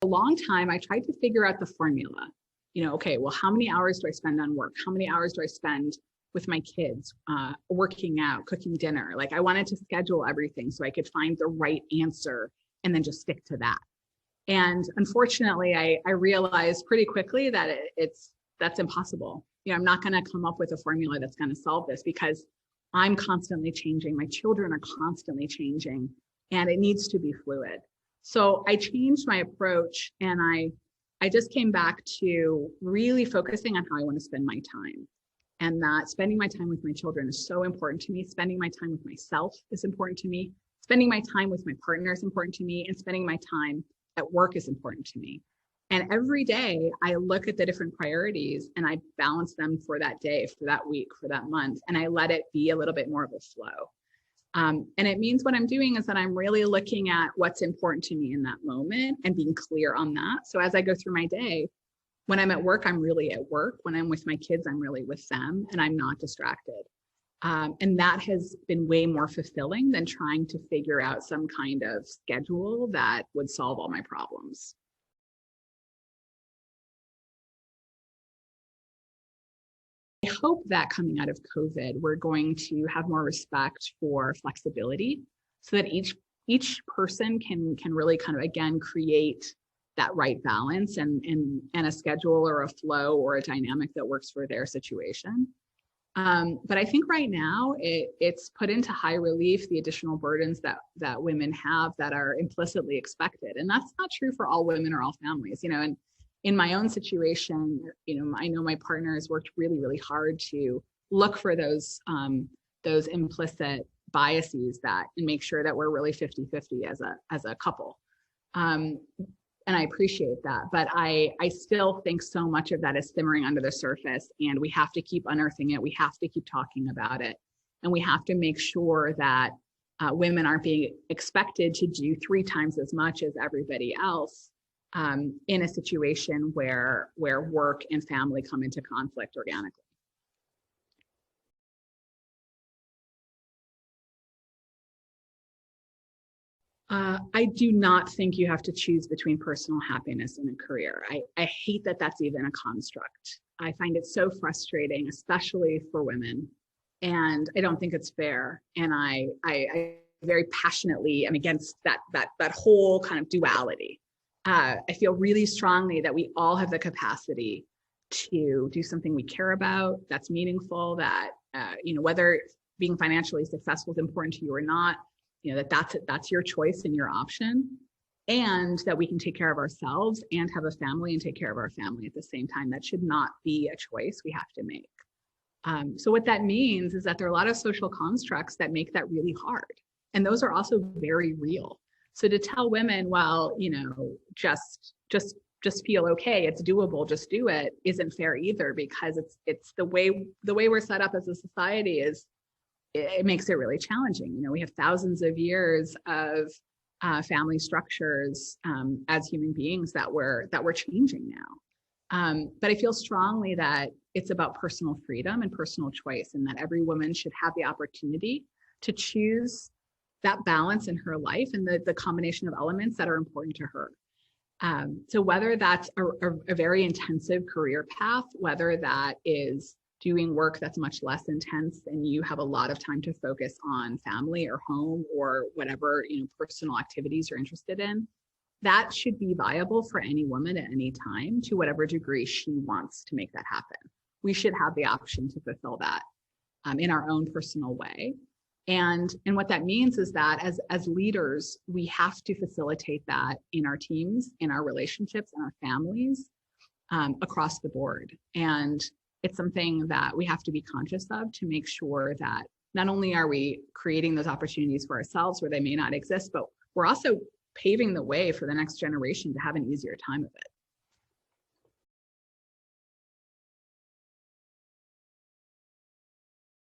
a long time, I tried to figure out the formula. Okay, well, how many hours do I spend on work? How many hours do I spend with my kids, working out, cooking dinner? Like, I wanted to schedule everything so I could find the right answer and then just stick to that. And unfortunately, I realized pretty quickly that that's impossible. I'm not going to come up with a formula that's going to solve this, because I'm constantly changing. My children are constantly changing, and it needs to be fluid. So I changed my approach, and I just came back to really focusing on how I want to spend my time. And that spending my time with my children is so important to me. Spending my time with myself is important to me. Spending my time with my partner is important to me. And spending my time at work is important to me. And every day I look at the different priorities and I balance them for that day, for that week, for that month. And I let it be a little bit more of a flow. And it means what I'm doing is that I'm really looking at what's important to me in that moment and being clear on that. So as I go through my day, when I'm at work, I'm really at work. When I'm with my kids, I'm really with them, and I'm not distracted. And that has been way more fulfilling than trying to figure out some kind of schedule that would solve all my problems. I hope that coming out of COVID, we're going to have more respect for flexibility, so that each person can really kind of, again, create that right balance and a schedule or a flow or a dynamic that works for their situation. But I think right now it's put into high relief the additional burdens that women have that are implicitly expected. And that's not true for all women or all families, and in my own situation, I know my partner has worked really, really hard to look for those implicit biases and make sure that we're really 50-50 as a couple. And I appreciate that, but I still think so much of that is simmering under the surface, and we have to keep unearthing it. We have to keep talking about it, and we have to make sure that women aren't being expected to do 3 times as much as everybody else in a situation where work and family come into conflict organically. I do not think you have to choose between personal happiness and a career. I hate that that's even a construct. I find it so frustrating, especially for women, and I don't think it's fair. And I very passionately am against that whole kind of duality. I feel really strongly that we all have the capacity to do something we care about, that's meaningful, that whether being financially successful is important to you or not, that's your choice and your option, and that we can take care of ourselves and have a family and take care of our family at the same time. That should not be a choice we have to make. So what that means is that there are a lot of social constructs that make that really hard, and those are also very real. So to tell women, well, just feel okay, it's doable, just do it, isn't fair either, because it's the way we're set up as a society is. It makes it really challenging. We have thousands of years of family structures as human beings that we're changing now. But I feel strongly that it's about personal freedom and personal choice, and that every woman should have the opportunity to choose that balance in her life and the combination of elements that are important to her. So whether that's a very intensive career path, whether that is doing work that's much less intense and you have a lot of time to focus on family or home or whatever personal activities you're interested in, that should be viable for any woman at any time, to whatever degree she wants to make that happen. We should have the option to fulfill that in our own personal way. And what that means is that as leaders, we have to facilitate that in our teams, in our relationships, in our families, across the board. And it's something that we have to be conscious of to make sure that not only are we creating those opportunities for ourselves where they may not exist, but we're also paving the way for the next generation to have an easier time of it.